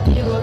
Thank you.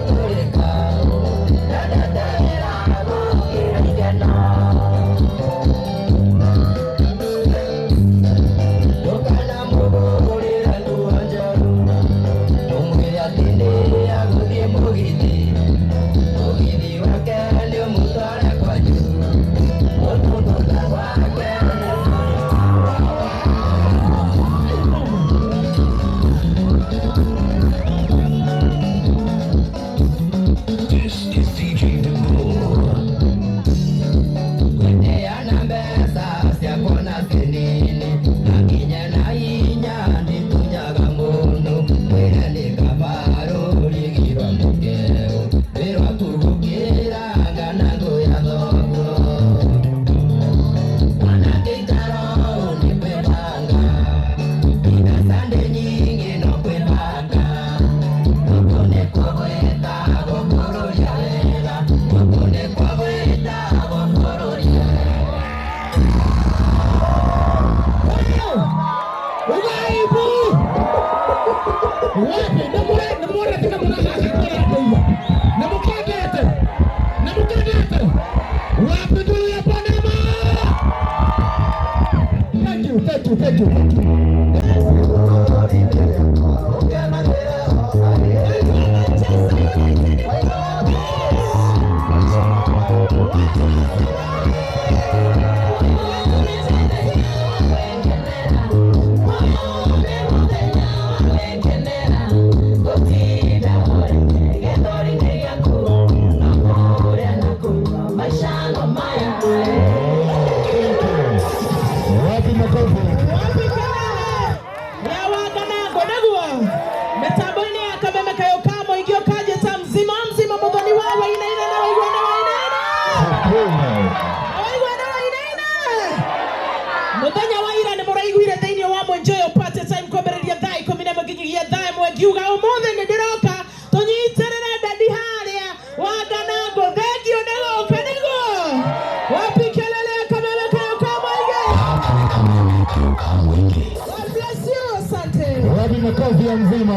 Makofi ya mzima.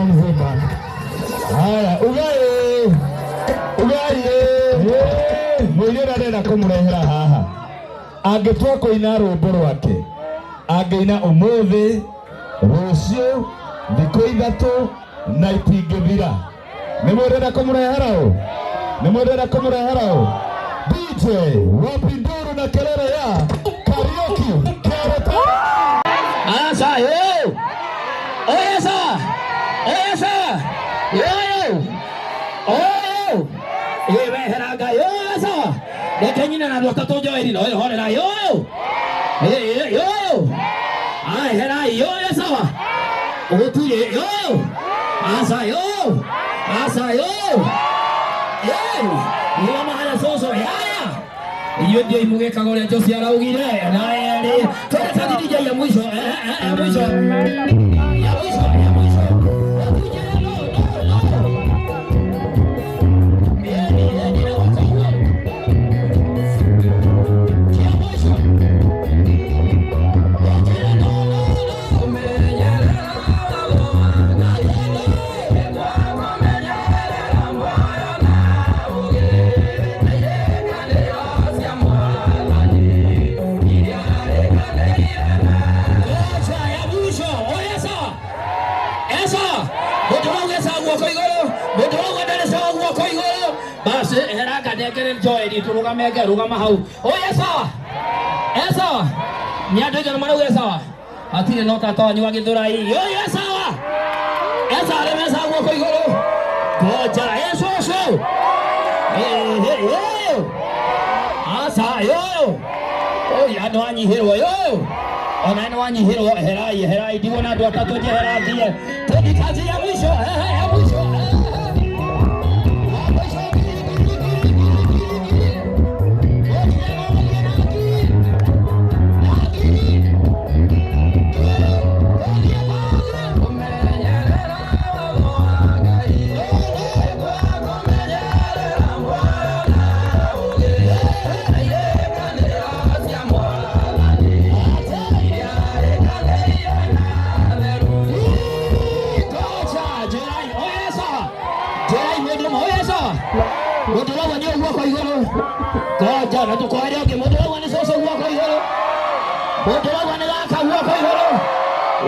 Haya, ugaye. Mwirira ndenda kumurehera haha. Angĩtua kũina rwĩmbo rwake. Angĩina ũmũthĩ, rũciũ, thikũ ithatũ na itingĩthira. Nĩmwendera kũmũrehera ũ? DJ Wapinduru na kelele ya karaoke. Asa yo. Oyesa. Yo. Iwe heraga yo asa. Dekenyina na dota to joeri no horera yo. Yo. Ai hera yo asa. Otuye yo. Asa yo. Yo mahala soso haya. Iyo ndio imuge kagore Josi araugire na eri. Tena tadi DJ ya mwisho. Rugama hau. Esa. Nyado jana mana esa. Atire nota to anywa githurai. Yo esa. Esa le mesa go ko igoro. Goja eso. Asa yo. Ya no anyihirwo yo. Ona no anyihirwo herai diwona ndo atatu je herai. Todi kazi ya mwisho. Ya mwisho. Oyesa. Jai mundu moya sawa. Mundu wa ni uguo kwa iguru. Koja na tukwari oke mundu wa ni soso uguo kwa iguru. Mundu wa ni gaka uguo kwa iguru.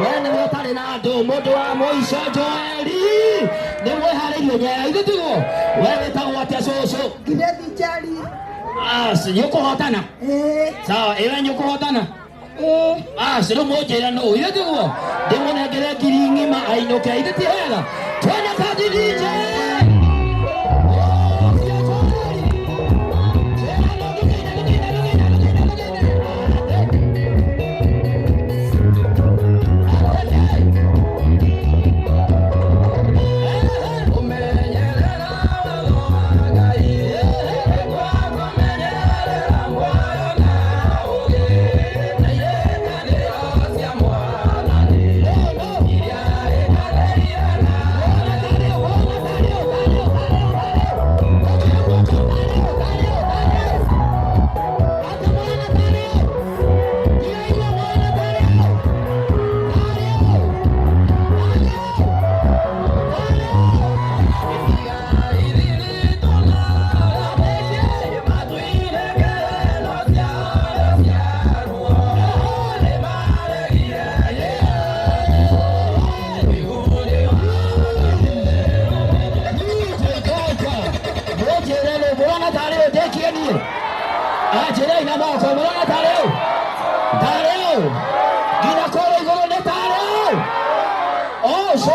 Wene mutari na andu mundu wa Moica Joeli. Ni mwehariirie nyea igutigo. Wewe tagwo atia soso. Gidethi Njari. Nyukuhotana. Sawa, ewe nyukuhotana. Sino mojera no igutigo. Ndimunengere ngiri ng'ima ainuke iguti wega. Twende kazi DJ. Ajere ina moko mwana tareo. Tareo. Gina kore igoro ne tareo. Oh, so.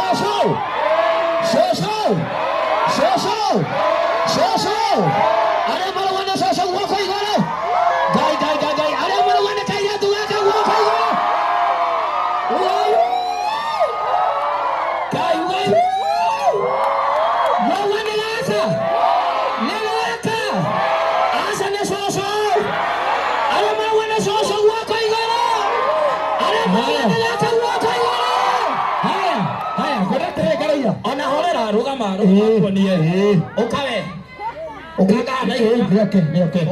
Are mara wana so wako igoro. Gai. Are mara wana kai ya tuwaka wako igoro. Gai. Mwana lasa. Nelaka. Asa ne so. Ona horera rugama nie ukawe ukaga na yake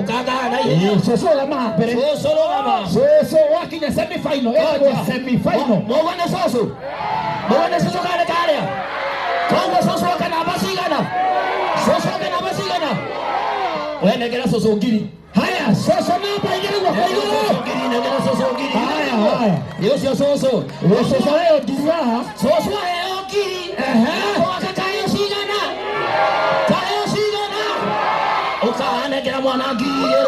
ukaga na yake soso gama pere soso wakinya semi final mwana soso kale kongo soso kana basigana wene gera soso ngiri haya soso namba ingine kwa hiyo ngiri na gera soso ngiri haya yo soso leo dizaa soso leo ngiri Kayo sigana. Ukahane kila mwana gire.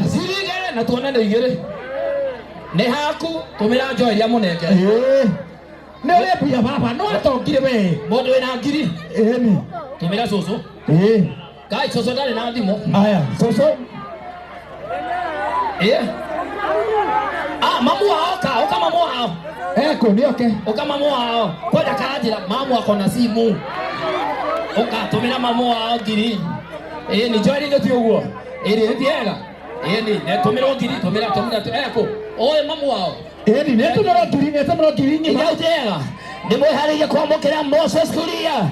Sigere na tuone ndio igere. Ne haku tumira Joeli amunenge. Ne ole pia baba no atongire we. Bodo ina ngiri. Ni. Tumira soso. Kai soso dale na ndimo. Aya, soso. Mamu wao oka mamu wao. Eko ni okay. Oka mamu wao. Koja kaajira mamu wako na simu. Oka tumira mamu wao ngiri. Ni Joeli ndio tioguo. Ni ndiega. Ni tumira ngiri tumira eko. Oe mamu wao. Ni tumira ngiri ni ndiega. Ni mwehariye kwamukira Moses Kuria.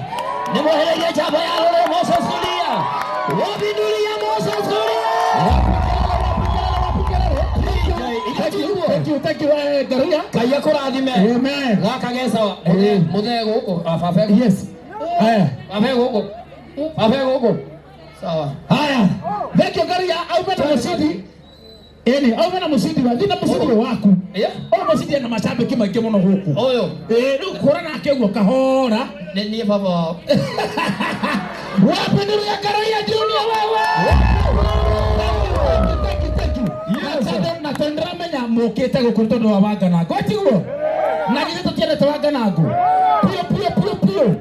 Ni mwehariye chabo ya lolo Moses Kuria. Wabinduria Moses Kuria. Thank you, Garuya. Kaya kurathime. Amen. Gaka gesawa. Muthego huko afafego. Yes. Haya. Afego huko. Sawa. Haya. Thank you, Garuya. Aume na musidi. Aume na musidi wa dina musidi waku. Musidi na mashabiki maingi muno huku. Oyo. Kura na kegwo kahora. Ni baba. Wapi nuru ya Garuya Junior wewe? Na tendra menya mokete gukunto no wabanga na. Kwa tiguo. Na githito tiende tawanga na ngu. Pio.